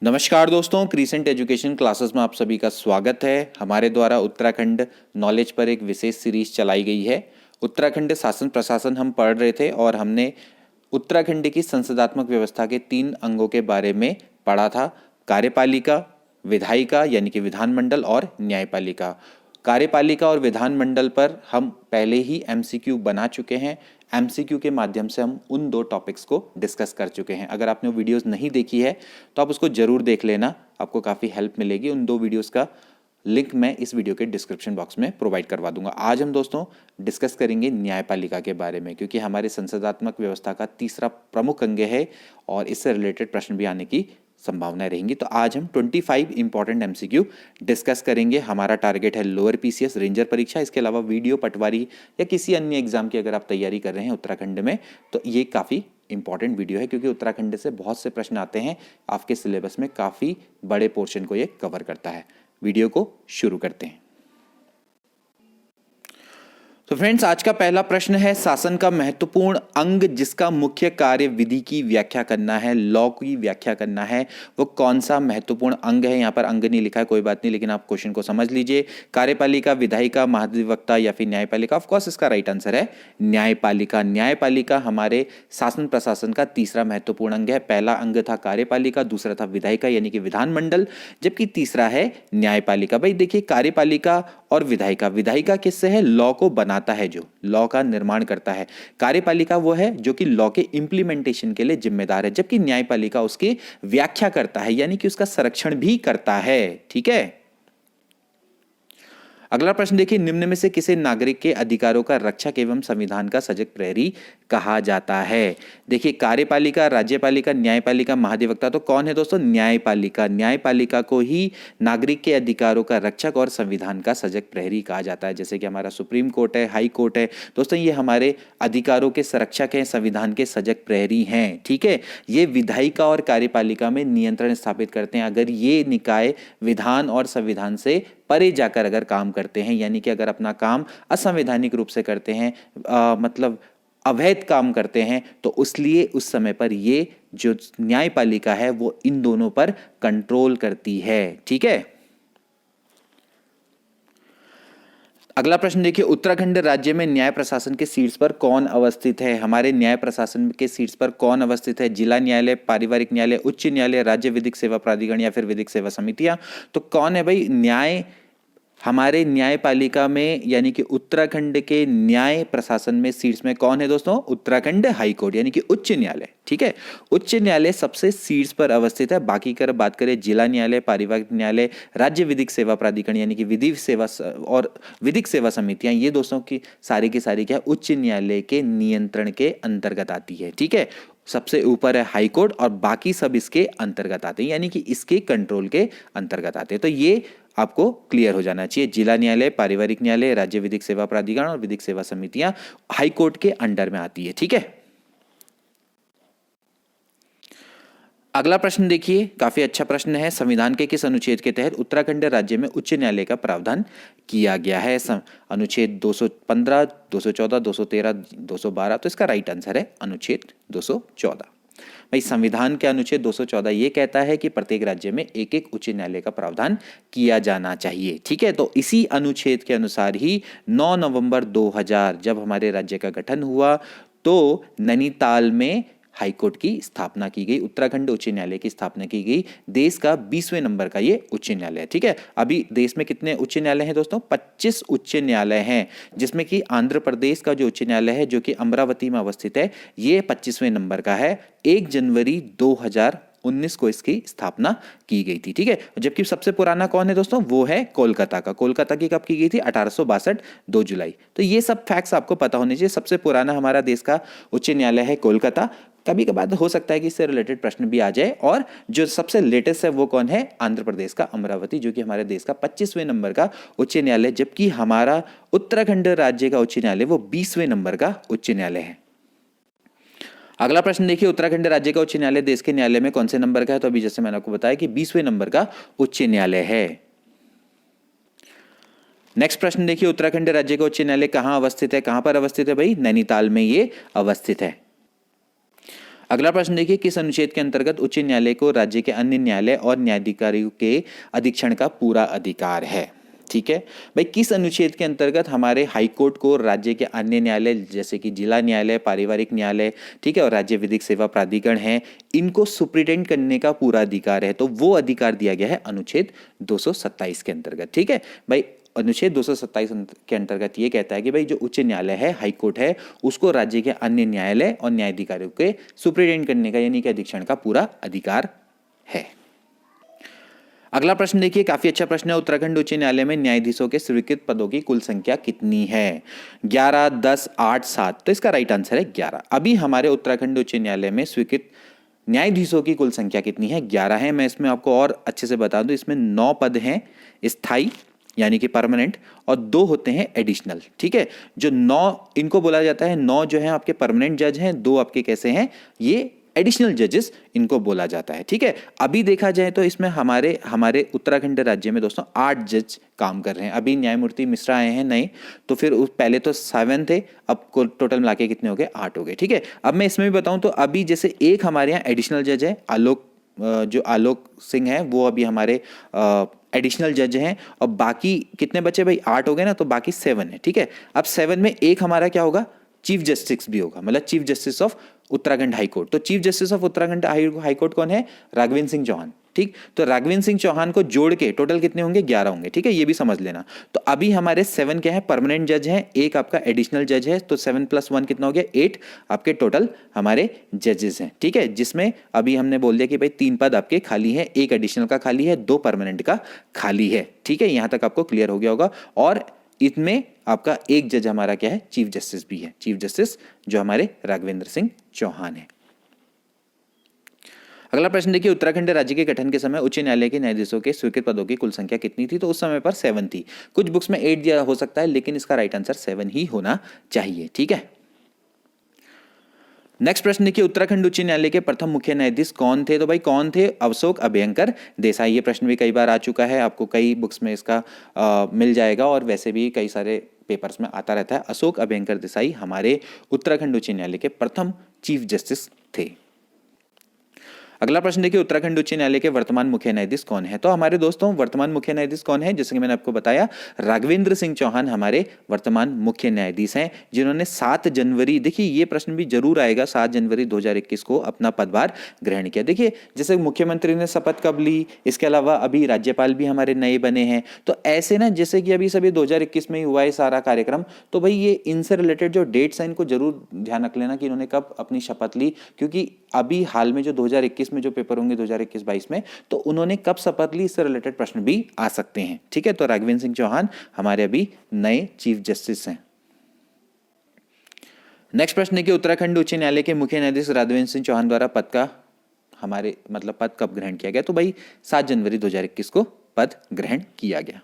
नमस्कार दोस्तों, crescent education classes में आप सभी का स्वागत है। हमारे द्वारा उत्तराखंड नॉलेज पर एक विशेष सीरीज चलाई गई है। उत्तराखंड शासन प्रशासन हम पढ़ रहे थे और हमने उत्तराखंड की संसदात्मक व्यवस्था के 3 अंगों के बारे में पढ़ा था। कार्यपालिका, विधायिका यानी कि विधानमंडल और न्यायपालिका। कार्यपालिका और विधानमंडल पर हम पहले ही एमसीक्यू बना चुके हैं। एमसीक्यू के माध्यम से हम उन 2 टॉपिक्स को डिस्कस कर चुके हैं। अगर आपने वो वीडियोस नहीं देखी है तो आप उसको ज़रूर देख लेना, आपको काफ़ी हेल्प मिलेगी। उन 2 वीडियोस का लिंक मैं इस वीडियो के डिस्क्रिप्शन बॉक्स में प्रोवाइड करवा दूंगा। आज हम दोस्तों डिस्कस करेंगे न्यायपालिका के बारे में, क्योंकि हमारे संसदात्मक व्यवस्था का तीसरा प्रमुख अंग है और इससे रिलेटेड प्रश्न भी आने की संभावनाएं रहेंगी। तो आज हम 25 इंपॉर्टेंट एमसीक्यू डिस्कस करेंगे। हमारा टारगेट है लोअर पीसीएस रेंजर परीक्षा। इसके अलावा वीडियो, पटवारी या किसी अन्य एग्जाम की अगर आप तैयारी कर रहे हैं उत्तराखंड में तो ये काफ़ी इंपॉर्टेंट वीडियो है, क्योंकि उत्तराखंड से बहुत से प्रश्न आते हैं। आपके सिलेबस में काफ़ी बड़े पोर्शन को ये कवर करता है। वीडियो को शुरू करते हैं। तो फ्रेंड्स, आज का पहला प्रश्न है, शासन का महत्वपूर्ण अंग जिसका मुख्य कार्य विधि की व्याख्या करना है, लॉ की व्याख्या करना है, वो कौन सा महत्वपूर्ण अंग है। यहाँ पर अंग नहीं लिखा है, कोई बात नहीं, लेकिन आप क्वेश्चन को समझ लीजिए। कार्यपालिका, विधायिका, महाधिवक्ता या फिर न्यायपालिका। ऑफ कोर्स इसका राइट आंसर है न्यायपालिका। न्यायपालिका हमारे शासन प्रशासन का तीसरा महत्वपूर्ण अंग है। पहला अंग था कार्यपालिका, दूसरा था विधायिका यानी कि विधानमंडल, जबकि तीसरा है न्यायपालिका। भाई देखिए, कार्यपालिका और विधायिका, विधायिका किससे है? लॉ को बनाता है, जो लॉ का निर्माण करता है। कार्यपालिका वो है जो कि लॉ के इंप्लीमेंटेशन के लिए जिम्मेदार है, जबकि न्यायपालिका उसकी व्याख्या करता है, यानी कि उसका संरक्षण भी करता है। ठीक है। अगला प्रश्न देखिए, निम्न में से किसे नागरिक के अधिकारों का रक्षक एवं संविधान का सजग प्रहरी कहा जाता है? देखिए, कार्यपालिका, राज्यपालिका, न्यायपालिका, महाधिवक्ता। तो कौन है दोस्तों? न्यायपालिका। न्यायपालिका को ही नागरिक के अधिकारों का रक्षक और संविधान का सजग प्रहरी कहा जाता है। जैसे कि हमारा सुप्रीम कोर्ट है, हाई कोर्ट है, दोस्तों ये हमारे अधिकारों के संरक्षक हैं, संविधान के सजग प्रहरी हैं। ठीक है। ये विधायिका और कार्यपालिका में नियंत्रण स्थापित करते हैं। अगर ये निकाय विधान और संविधान से परे जाकर अगर काम करते हैं, यानी कि अगर अपना काम असंवैधानिक रूप से करते हैं, मतलब अवैध काम करते हैं, तो उसलिए उस समय पर ये जो न्यायपालिका है वो इन दोनों पर कंट्रोल करती है। ठीक है। अगला प्रश्न देखिए, उत्तराखंड राज्य में न्याय प्रशासन के सीट्स पर कौन अवस्थित है? हमारे न्याय प्रशासन के सीट्स पर कौन अवस्थित है? जिला न्यायालय, पारिवारिक न्यायालय, उच्च न्यायालय, राज्य विधिक सेवा प्राधिकरण या फिर विधिक सेवा समितियां। तो कौन है भाई न्याय? हमारे न्यायपालिका में यानी कि उत्तराखंड के न्याय प्रशासन में सीट्स में कौन है दोस्तों? उत्तराखंड हाई कोर्ट यानी कि उच्च न्यायालय। ठीक है। उच्च न्यायालय सबसे सीट्स पर अवस्थित है। बाकी कर बात करें जिला न्यायालय, पारिवारिक न्यायालय, राज्य विधिक सेवा प्राधिकरण यानी कि विधि सेवा और विधिक सेवा समितियां, ये दोस्तों की सारी क्या उच्च न्यायालय के नियंत्रण के अंतर्गत आती है। ठीक है। सबसे ऊपर है हाई कोर्ट और बाकी सब इसके अंतर्गत आते हैं, यानी कि इसके कंट्रोल के अंतर्गत आते हैं। तो ये आपको क्लियर हो जाना चाहिए। जिला न्यायालय, पारिवारिक न्यायालय, राज्य विधिक सेवा प्राधिकरण और विधिक सेवा समितियां हाई कोर्ट के अंडर में आती है। ठीक है। अगला प्रश्न देखिए, काफी अच्छा प्रश्न है। संविधान के किस अनुच्छेद के तहत उत्तराखंड राज्य में उच्च न्यायालय का प्रावधान किया गया है? अनुच्छेद 215, 214, 213, 212। तो इसका राइट आंसर है अनुच्छेद 214। भाई संविधान के अनुच्छेद 214 ये कहता है कि प्रत्येक राज्य में एक एक उच्च न्यायालय का प्रावधान किया जाना चाहिए। ठीक है। तो इसी अनुच्छेद के अनुसार ही 9 नवंबर 2000 जब हमारे राज्य का गठन हुआ तो नैनीताल में हाईकोर्ट की स्थापना की गई, उत्तराखंड उच्च न्यायालय की स्थापना की गई। देश का 20वें नंबर का ये उच्च न्यायालय है। ठीक है। अभी देश में कितने उच्च न्यायालय हैं दोस्तों? 25 उच्च न्यायालय हैं, जिसमें कि आंध्र प्रदेश का जो उच्च न्यायालय है जो कि अमरावती में अवस्थित है, ये 25वें नंबर का है। 1 जनवरी 2019 को इसकी स्थापना की गई थी। ठीक है। जबकि सबसे पुराना कौन है दोस्तों? वो है कोलकाता का। कोलकाता की कब की गई थी? 1862, 2 जुलाई। तो ये सब फैक्ट्स आपको पता होने चाहिए। सबसे पुराना हमारा देश का उच्च न्यायालय है कोलकाता। कभी कभार हो सकता है कि इससे रिलेटेड प्रश्न भी आ जाए। और जो सबसे लेटेस्ट है वो कौन है? आंध्र प्रदेश का अमरावती, जो कि हमारे देश का 25वें नंबर का उच्च न्यायालय, जबकि हमारा उत्तराखंड राज्य का उच्च न्यायालय वो 20वें नंबर का उच्च न्यायालय है। अगला प्रश्न देखिए, उत्तराखंड राज्य का उच्च न्यायालय देश के न्यायालय में कौन से नंबर का है? तो अभी जैसे मैंने आपको बताया कि 20वें नंबर का उच्च न्यायालय है। नेक्स्ट प्रश्न देखिए, उत्तराखंड राज्य का उच्च न्यायालय कहां अवस्थित है? कहां पर अवस्थित है भाई? नैनीताल में ये अवस्थित है। अगला प्रश्न देखिए, किस अनुच्छेद के अंतर्गत उच्च न्यायालय को राज्य के अन्य न्यायालय और न्यायाधिकारियों के अधीक्षण का पूरा अधिकार है? ठीक है भाई, किस अनुच्छेद के अंतर्गत हमारे हाई कोर्ट को राज्य के अन्य न्यायालय जैसे कि जिला न्यायालय, पारिवारिक न्यायालय, ठीक है, और राज्य विधिक सेवा प्राधिकरण है, इनको सुप्रिटेंड करने का पूरा अधिकार है? तो वो अधिकार दिया गया है अनुच्छेद 227 के अंतर्गत। ठीक है भाई, अनुच्छेद 227 के अंतर्गत ये कहता है कि भाई जो उच्च न्यायालय है, हाई कोर्ट है, उसको राज्य के अन्य न्यायालय और न्यायाधिकारियों के सुप्रिटेंड करने का यानी कि अधीक्षण का पूरा अधिकार है। अगला प्रश्न देखिए, काफी अच्छा प्रश्न है। उत्तराखंड उच्च न्यायालय में न्यायाधीशों के स्वीकृत पदों की कुल संख्या कितनी है? 11, 10, 8, 7। तो इसका राइट आंसर है 11। अभी हमारे उत्तराखंड उच्च न्यायालय में स्वीकृत न्यायाधीशों की कुल संख्या कितनी है? 11 है। मैं इसमें आपको और अच्छे से बता दूं, इसमें 9 पद हैं स्थायी यानी कि परमानेंट, और 2 होते हैं एडिशनल। ठीक है, जो 9 इनको बोला जाता है, 9 जो है आपके परमानेंट जज हैं, 2 आपके कैसे हैं, ये एडिशनल जजेस इनको बोला जाता है। ठीक है, अभी देखा जाए तो इसमें हमारे उत्तराखंड राज्य में दोस्तों 8 जज काम कर रहे हैं। अभी न्यायमूर्ति मिश्रा आए हैं नए, तो फिर पहले तो 7 थे, अब टोटल मिला के कितने हो गए? 8 हो गए। ठीक है, अब मैं इसमें भी बताऊं तो अभी जैसे एक हमारे यहाँ एडिशनल जज है, आलोक सिंह है, वो अभी हमारे एडिशनल जज हैं, और बाकी कितने बचे भाई? 8 हो गए ना, तो बाकी 7 है। ठीक है, अब 7 में एक हमारा क्या होगा? चीफ जस्टिस भी होगा, मतलब chief justice of Uttarakhand high court. तो chief justice of Uttarakhand high court कौन है? राघवेंद्र सिंह चौहान। ठीक, तो राघवेंद्र सिंह चौहान को जोड़ के टोटल कितने होंगे? 11 होंगे। ठीक है, ये भी समझ लेना। तो अभी हमारे 7 क्या है? परमानेंट जज हैं, एक आपका एडिशनल जज है, तो 7 + 1 कितना हो गया? 8 आपके टोटल हमारे जजेस हैं। ठीक है, जिसमें अभी हमने बोल दिया कि भाई 3 पद आपके खाली है, एक एडिशनल का खाली है, 2 परमानेंट का खाली है। ठीक है, यहां तक आपको क्लियर हो गया होगा। और इसमें आपका एक जज हमारा क्या है? चीफ जस्टिस भी है, चीफ जस्टिस जो हमारे राघवेंद्र सिंह चौहान है। अगला प्रश्न देखिए, उत्तराखंड राज्य के गठन के समय उच्च न्यायालय के न्यायाधीशों के स्वीकृत पदों की कुल संख्या कितनी थी? तो उस समय पर 7 थी। कुछ बुक्स में 8 दिया हो सकता है, लेकिन इसका राइट आंसर 7 ही होना चाहिए। ठीक है, नेक्स्ट प्रश्न देखिए, उत्तराखंड उच्च न्यायालय के प्रथम मुख्य न्यायाधीश कौन थे? तो भाई कौन थे? अशोक अभयंकर देसाई। ये प्रश्न भी कई बार आ चुका है, आपको कई बुक्स में इसका मिल जाएगा, और वैसे भी कई सारे पेपर्स में आता रहता है। अशोक अभयंकर देसाई हमारे उत्तराखंड उच्च न्यायालय के प्रथम चीफ जस्टिस थे। अगला प्रश्न देखिए, उत्तराखंड उच्च न्यायालय के वर्तमान मुख्य न्यायाधीश कौन है? तो हमारे दोस्तों वर्तमान मुख्य न्यायाधीश कौन है? जैसे कि मैंने आपको बताया, राघवेंद्र सिंह चौहान हमारे वर्तमान मुख्य न्यायाधीश हैं, जिन्होंने 7 जनवरी, देखिए ये प्रश्न भी जरूर आएगा, 7 जनवरी 2021 को अपना पदभार ग्रहण किया। देखिए जैसे मुख्यमंत्री ने शपथ कब ली, इसके अलावा अभी राज्यपाल भी हमारे नए बने हैं, तो ऐसे ना जैसे कि अभी सभी 2021 में ही हुआ है सारा कार्यक्रम, तो भाई ये इनसे रिलेटेड जो डेट्स हैं इनको जरूर ध्यान रख लेना कि इन्होंने कब अपनी शपथ ली, क्योंकि अभी हाल में जो 2021 में जो पेपर होंगे 2021-22 में, तो उन्होंने कब शपथ ली, इससे रिलेटेड प्रश्न भी आ सकते हैं। ठीक है, तो राघवेंद्र सिंह चौहान हमारे अभी नए चीफ जस्टिस हैं। नेक्स्ट प्रश्न है कि उत्तराखंड उच्च न्यायालय के मुख्य न्यायाधीश राघवेंद्र सिंह चौहान द्वारा पद कब ग्रहण किया गया? तो भाई 7 जनवरी 2021 को पद ग्रहण किया गया।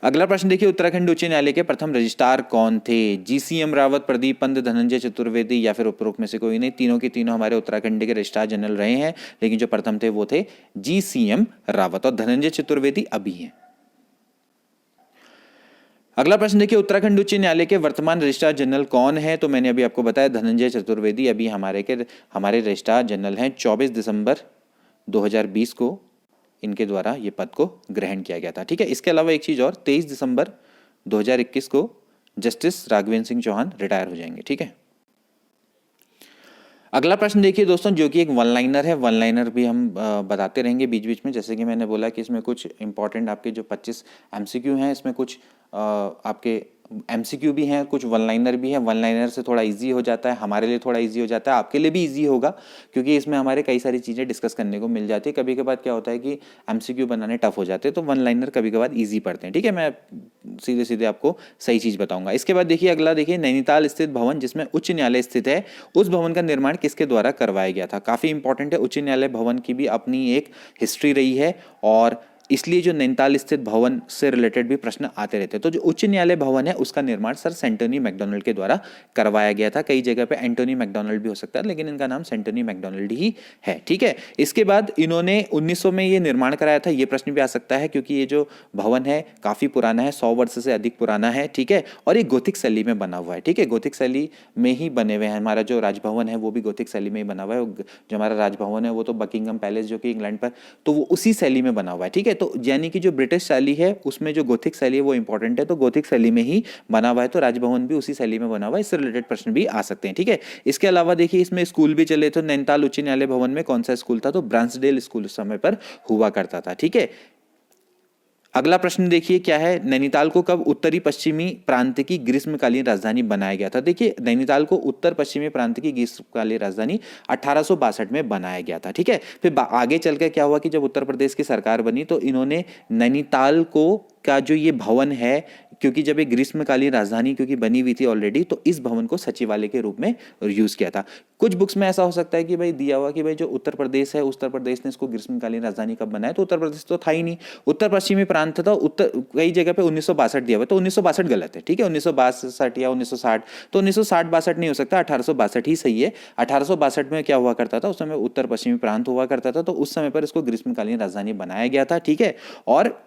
अगला प्रश्न देखिए, उत्तराखंड उच्च न्यायालय के प्रथम रजिस्ट्रार कौन थे? GCM रावत, प्रदीप पंत, धनंजय चतुर्वेदी, या फिर उपरोक्त में से कोई नहीं? तीनों के तीनों हमारे उत्तराखंड के रजिस्ट्रार जनरल रहे हैं, लेकिन जो प्रथम थे वो थे GCM रावत, और धनंजय चतुर्वेदी अभी हैं। अगला प्रश्न देखिए, उत्तराखंड उच्च न्यायालय के वर्तमान रजिस्ट्रार जनरल कौन है? तो मैंने अभी आपको बताया धनंजय चतुर्वेदी अभी हमारे रजिस्ट्रार जनरल हैं। 24 दिसंबर 2020 को इनके द्वारा ये पद को ग्रहण किया गया था। ठीक है, इसके अलावा एक चीज और, 23 दिसंबर 2021 को जस्टिस राघवेंद्र सिंह चौहान रिटायर हो जाएंगे। ठीक है, अगला प्रश्न देखिए दोस्तों, जो कि एक वन लाइनर है। वन लाइनर भी हम बताते रहेंगे बीच बीच में, जैसे कि मैंने बोला कि इसमें कुछ इंपॉर्टेंट आपके जो 25 MCQ हैं, इसमें कुछ आपके MCQ भी हैं, कुछ वन लाइनर भी हैं। वन लाइनर से थोड़ा इजी हो जाता है, हमारे लिए थोड़ा इजी हो जाता है, आपके लिए भी इजी होगा, क्योंकि इसमें हमारे कई सारी चीज़ें डिस्कस करने को मिल जाती है। कभी कभार क्या होता है कि MCQ बनाने टफ हो जाते हैं, तो वन लाइनर कभी कभार इजी पड़ते हैं। ठीक है, मैं सीधे सीधे आपको सही चीज़ बताऊंगा। इसके बाद देखिए अगला, देखिए नैनीताल स्थित भवन जिसमें उच्च न्यायालय स्थित है, उस भवन का निर्माण किसके द्वारा करवाया गया था? काफ़ी इंपॉर्टेंट है, उच्च न्यायालय भवन की भी अपनी एक हिस्ट्री रही है, और इसलिए जो नैनीताल स्थित भवन से रिलेटेड भी प्रश्न आते रहते हैं। तो जो उच्च न्यायालय भवन है उसका निर्माण सर सेंटोनी मैकडॉनल्ड के द्वारा करवाया गया था। कई जगह पे एंटोनी मैकडॉनल्ड भी हो सकता है, लेकिन इनका नाम सेंटोनी मैकडॉनल्ड ही है। ठीक है, इसके बाद इन्होंने 1900 में ये निर्माण कराया था। ये प्रश्न भी आ सकता है क्योंकि ये जो भवन है काफी पुराना है, 100 वर्ष से अधिक पुराना है। ठीक है, और ये गोथिक शैली में बना हुआ है। ठीक है, गोथिक शैली में ही बने हुए हैं। हमारा जो राजभवन है वो भी गोथिक शैली में ही बना हुआ है। जो हमारा राजभवन है वो तो बकिंगम पैलेस जो कि इंग्लैंड पर, तो वो उसी शैली में बना हुआ है। ठीक है, तो यानी कि जो ब्रिटिश शैली है उसमें जो गोथिक शैली है वो इंपॉर्टेंट है, तो गोथिक शैली में ही बना हुआ है, तो राजभवन भी उसी शैली में बना हुआ है। इससे रिलेटेड प्रश्न भी आ सकते हैं। ठीक है, इसके अलावा देखिए इसमें स्कूल भी चले। तो नैनीताल उच्च न्यायालय भवन में कौन सा स्कूल था? तो ब्रांसडेल स्कूल उस समय पर हुआ करता था। ठीक है, अगला प्रश्न देखिए क्या है, नैनीताल को कब उत्तरी पश्चिमी प्रांत की ग्रीष्मकालीन राजधानी बनाया गया था? देखिए नैनीताल को उत्तर पश्चिमी प्रांत की ग्रीष्मकालीन राजधानी 1862 में बनाया गया था। ठीक है, फिर आगे चलकर क्या हुआ कि जब उत्तर प्रदेश की सरकार बनी तो इन्होंने नैनीताल को का जो ये भवन है, क्योंकि जब एक ग्रीष्मकालीन राजधानी क्योंकि बनी हुई थी ऑलरेडी, तो इस भवन को सचिवालय के रूप में यूज किया था। कुछ बुक्स में ऐसा हो सकता है कि भाई दिया हुआ कि भाई जो उत्तर प्रदेश है, उत्तर प्रदेश ने इसको ग्रीष्मकालीन राजधानी कब बनाया, तो उत्तर प्रदेश तो था ही नहीं, उत्तर पश्चिमी प्रांत था। उत्तर कई जगह पे 1962 दिया हुआ, तो 1962 गलत है। ठीक है, 1962 या 1960, तो 1960-62 नहीं हो सकता, 1862 ही सही है। 1862 में क्या हुआ करता था, उस समय उत्तर पश्चिमी प्रांत हुआ करता था, तो उस समय पर इसको ग्रीष्मकालीन राजधानी बनाया गया था। ठीक है, और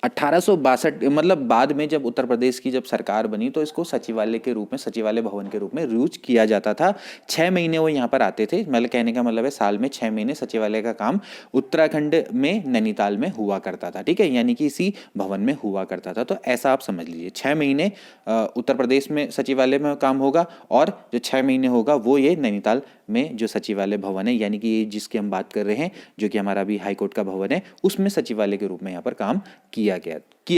1862 मतलब बाद में जब उत्तर प्रदेश की जब सरकार बनी तो इसको सचिवालय के रूप में, सचिवालय भवन के रूप में यूज किया जाता था। 6 महीने वो यहाँ पर आते थे। मतलब कहने का मतलब है साल में 6 महीने सचिवालय का काम उत्तराखंड में नैनीताल में हुआ करता था। ठीक है, यानी कि इसी भवन में हुआ करता था। तो ऐसा आप समझ लीजिए 6 महीने उत्तर प्रदेश में सचिवालय में काम होगा, और जो 6 महीने होगा वो ये नैनीताल में जो सचिवालय भवन है, यानी कि जिसकी हम बात कर रहे हैं जो कि हमारा भी हाईकोर्ट का भवन है, उसमें सचिवालय के रूप में यहाँ पर काम किया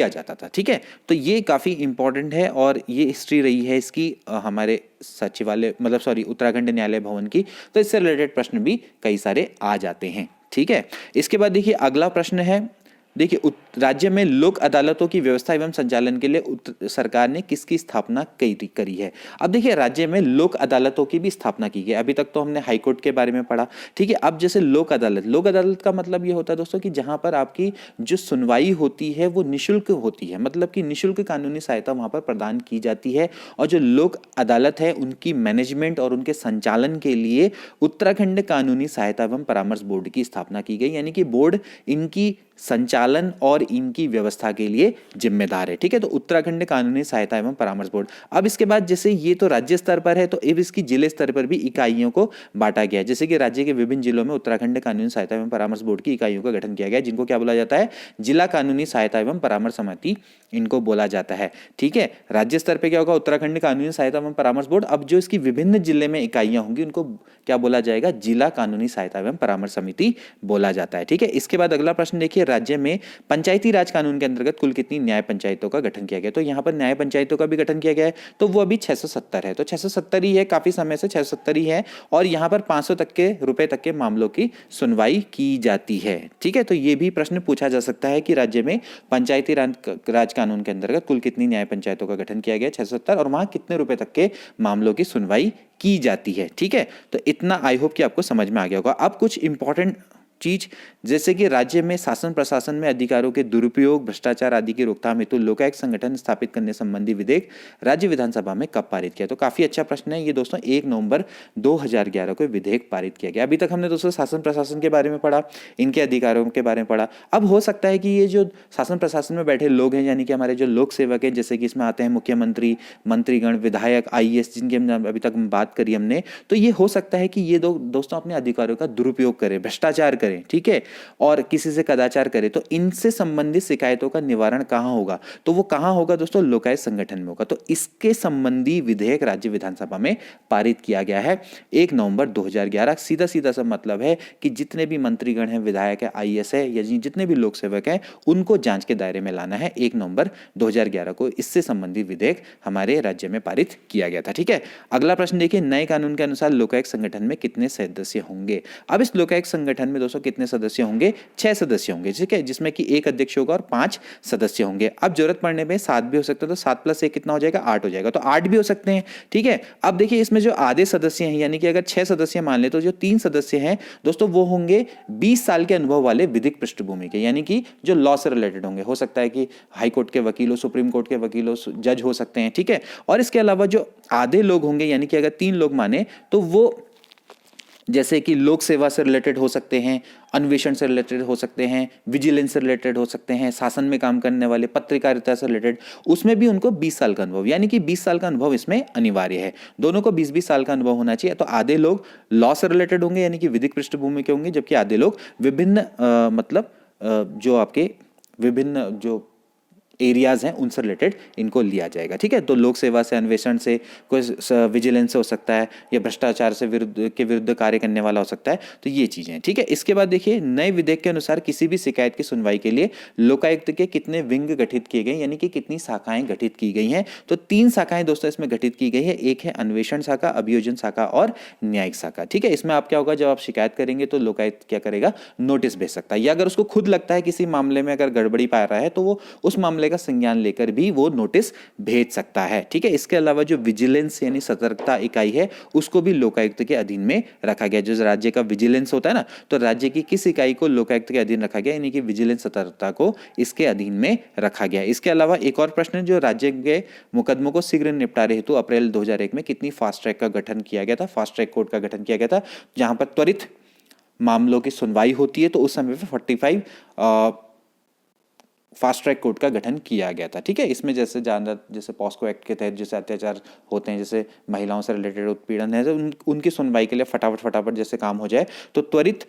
जाता था। ठीक है, तो ये काफ़ी इंपॉर्टेंट है और ये हिस्ट्री रही है इसकी हमारे सचिवालय मतलब सॉरी उत्तराखंड न्यायालय भवन की। तो इससे रिलेटेड प्रश्न भी कई सारे आ जाते हैं। ठीक है, इसके बाद देखिए अगला प्रश्न है, देखिए राज्य में लोक अदालतों की व्यवस्था एवं संचालन के लिए सरकार ने किसकी स्थापना करी है? अब देखिए राज्य में लोक अदालतों की भी स्थापना की गई। अभी तक तो हमने हाईकोर्ट के बारे में पढ़ा। ठीक है, अब जैसे लोक अदालत का मतलब ये होता है दोस्तों कि जहां पर आपकी जो सुनवाई होती है वो निःशुल्क होती है, मतलब कि निःशुल्क कानूनी सहायता वहां पर प्रदान की जाती है। और जो लोक अदालत है उनकी मैनेजमेंट और उनके संचालन के लिए उत्तराखंड कानूनी सहायता एवं परामर्श बोर्ड की स्थापना की गई, यानी कि बोर्ड इनकी संचालन और इनकी व्यवस्था के लिए जिम्मेदार है। ठीक है, तो उत्तराखंड कानूनी सहायता एवं परामर्श बोर्ड। अब इसके बाद जैसे ये तो राज्य स्तर पर है, तो अब इसकी जिले स्तर पर भी इकाइयों को बांटा गया है। जैसे कि राज्य के विभिन्न जिलों में उत्तराखंड कानूनी सहायता एवं परामर्श बोर्ड की इकाइयों का गठन किया गया है, जिनको क्या बोला जाता है? जिला कानूनी सहायता एवं परामर्श समिति इनको बोला जाता है। ठीक है, राज्य स्तर पर क्या होगा? उत्तराखंड कानूनी सहायता एवं परामर्श बोर्ड। अब जो इसकी विभिन्न जिले में इकाइयां होंगी उनको क्या बोला जाएगा? जिला कानूनी सहायता एवं परामर्श समिति बोला जाता है। ठीक है, इसके बाद अगला प्रश्न देखिए, राज्य में पंचायती राज कानून के अंतर्गत कुल कितनी न्याय पंचायतों का गठन किया गया? तो यहाँ पर न्याय पंचायतों का भी गठन किया गया है, तो वो अभी 670 है। तो 670 ही है, काफी समय से 670 ही है, और यहाँ पर 500 रुपए तक के मामलों की सुनवाई की जाती है। ठीक है, तो ये भी प्रश्न पूछा जा सकता है कि राज्य में पंचायती राज कानून के अंतर्गत कुल कितनी न्याय पंचायतों का गठन किया गया? 670, और वहां कितने रुपए तक के मामलों की सुनवाई की जाती है। ठीक है, तो इतना आई होप कि आपको समझ में आ गया होगा। अब कुछ इंपॉर्टेंट चीज, जैसे कि राज्य में शासन प्रशासन में अधिकारों के दुरुपयोग, भ्रष्टाचार आदि की रोकथाम हेतु लोकायुक्त संगठन स्थापित करने संबंधी विधेयक राज्य विधानसभा में कब पारित किया? तो काफी अच्छा प्रश्न है ये दोस्तों। 1 नवंबर 2011 को विधेयक पारित किया गया। अभी तक हमने दोस्तों शासन प्रशासन के बारे में पढ़ा, इनके अधिकारों के बारे में पढ़ा। अब हो सकता है कि ये जो शासन प्रशासन में बैठे लोग हैं, यानी कि हमारे जो लोक सेवक हैं, जैसे कि इसमें आते हैं मुख्यमंत्री, मंत्रीगण, विधायक, IAS, जिनकी हम अभी तक बात करी हमने, तो ये हो सकता है कि ये दोस्तों अपने अधिकारों का दुरुपयोग करें, भ्रष्टाचार करें, ठीक है, और किसी से कदाचार करे। तो इनसे संबंधित शिकायतों का निवारण कहां होगा? तो वो कहां होगा दोस्तों? लोकायुक्त संगठन में होगा। तो इसके संबंधी विधेयक राज्य विधानसभा में पारित किया गया है 1 नवंबर 2011। सीधा सीधा सा मतलब है कि जितने भी मंत्रीगण हैं, विधायक है, IAS है, या जितने भी लोक सेवक हैं, उनको जांच के दायरे में लाना है। 1 नवंबर 2011 को इससे संबंधित विधेयक हमारे राज्य में पारित किया गया था। ठीक है, अगला प्रश्न देखिए, नए कानून के अनुसार लोकायुक्त संगठन में कितने सदस्य होंगे? अब इस लोकायुक्त संगठन में दोस्तों कितने सदस्य होंगे? 6 सदस्य होंगे, ठीक है, जिसमें कि एक अध्यक्ष होगा और 5 सदस्य होंगे। अब जरूरत पड़ने पे 7 भी हो सकते हैं, तो 7 + 1 कितना हो जाएगा? 8 हो जाएगा, तो 8 भी हो सकते हैं, ठीक है। अब देखिए इसमें जो आधे सदस्य हैं, यानी कि अगर 6 सदस्य मान ले तो जो 3 सदस्य हैं दोस्तों वो होंगे 20 साल के अनुभव वाले विधिक पृष्ठभूमि के, यानी कि जो लॉ से रिलेटेड होंगे। हो सकता है कि हाई कोर्ट के वकील हो, सुप्रीम कोर्ट के वकील हो, जज हो सकते हैं, ठीक है। और इसके अलावा जो आधे लोग होंगे, यानी कि अगर 3 लोग माने तो वो जैसे कि लोक सेवा से रिलेटेड हो सकते हैं, अन्वेषण से रिलेटेड हो सकते हैं, विजिलेंस से रिलेटेड हो सकते हैं, शासन में काम करने वाले, पत्रकारिता से रिलेटेड, उसमें भी उनको 20 साल का अनुभव, यानी कि 20 साल का अनुभव इसमें अनिवार्य है। दोनों को 20-20 साल का अनुभव होना चाहिए। तो आधे लोग लॉ से रिलेटेड होंगे, यानी कि विधिक पृष्ठभूमि के होंगे, जबकि आधे लोग विभिन्न जो आपके विभिन्न जो एरियाज हैं उनसे रिलेटेड इनको लिया जाएगा, ठीक है। तो लोक सेवा से, अन्वेषण से, कोई विजिलेंस से हो सकता है, या भ्रष्टाचार से विरुद्ध कार्य करने वाला हो सकता है, तो ये चीजें हैं, ठीक है। इसके बाद देखिए नए विधेयक के अनुसार किसी भी शिकायत की सुनवाई के लिए लोकायुक्त के कितने विंग गठित किए गए, यानी कि कितनी शाखाएं गठित की गई हैं? तो 3 शाखाएं दोस्तों इसमें गठित की गई है। एक है अन्वेषण शाखा, अभियोजन शाखा और न्यायिक शाखा, ठीक है। इसमें आप क्या होगा, जब आप शिकायत करेंगे तो लोकायुक्त क्या करेगा? नोटिस भेज सकता है, या अगर उसको खुद लगता है किसी मामले में अगर गड़बड़ी पा रहा है तो वो उस मामले का संज्ञान लेकर भी वो नोटिस भेज सकता है, ठीक है। इसके अलावा जो विजिलेंस यानी सतर्कता इकाई है उसको भी लोकायुक्त के अधीन में रखा गया। जो राज्य का विजिलेंस होता है ना, तो राज्य की किस इकाई को लोकायुक्त के अधीन रखा गया, यानी कि विजिलेंस सतर्कता को इसके अधीन में रखा गया। इसके अलावा एक और प्रश्न है, जो राज्य के मुकदमों को शीघ्र निपटारे हेतु अप्रैल 2001 में कितनी फास्ट ट्रैक का गठन किया गया था? फास्ट ट्रैक कोर्ट का गठन किया गया था, जहां पर त्वरित मामलों की सुनवाई होती है। तो उस समय पर 45 फास्ट ट्रैक कोर्ट का गठन किया गया था, ठीक है। इसमें जैसे पॉस्को एक्ट के तहत जैसे अत्याचार होते हैं, जैसे महिलाओं से रिलेटेड उत्पीड़न है, उनकी सुनवाई के लिए फटाफट जैसे काम हो जाए, तो त्वरित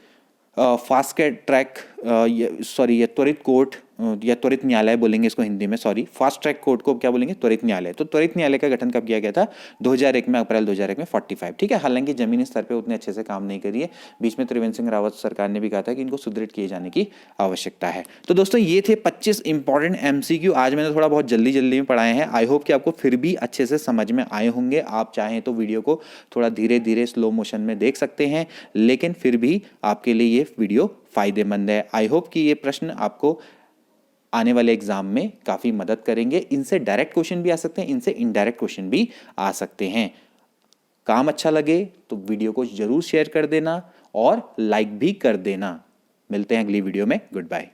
फास्ट ट्रैक या त्वरित कोर्ट या त्वरित न्यायालय बोलेंगे इसको हिंदी में, सॉरी, फास्ट ट्रैक कोर्ट को क्या बोलेंगे? त्वरित न्यायालय। तो त्वरित न्यायालय का गठन कब किया गया था? 2001 में, अप्रैल 2001 में 45, ठीक है। हालांकि जमीनी स्तर पे उतने अच्छे से काम नहीं करी है। बीच में त्रिवेंद्र सिंह रावत सरकार ने भी कहा था कि इनको सुदृढ़ किए जाने की आवश्यकता है। तो दोस्तों ये थे 25 इंपॉर्टेंट MCQ। आज मैंने थोड़ा बहुत जल्दी में पढ़ाए हैं। आई होप कि आपको फिर भी अच्छे से समझ में आए होंगे। आप चाहें तो वीडियो को थोड़ा धीरे धीरे स्लो मोशन में देख सकते हैं, लेकिन फिर भी आपके लिए ये वीडियो फायदेमंद है। आई होप कि ये प्रश्न आपको आने वाले एग्जाम में काफी मदद करेंगे। इनसे डायरेक्ट क्वेश्चन भी आ सकते हैं, इनसे इनडायरेक्ट क्वेश्चन भी आ सकते हैं। काम अच्छा लगे तो वीडियो को जरूर शेयर कर देना और लाइक भी कर देना। मिलते हैं अगली वीडियो में। Good bye.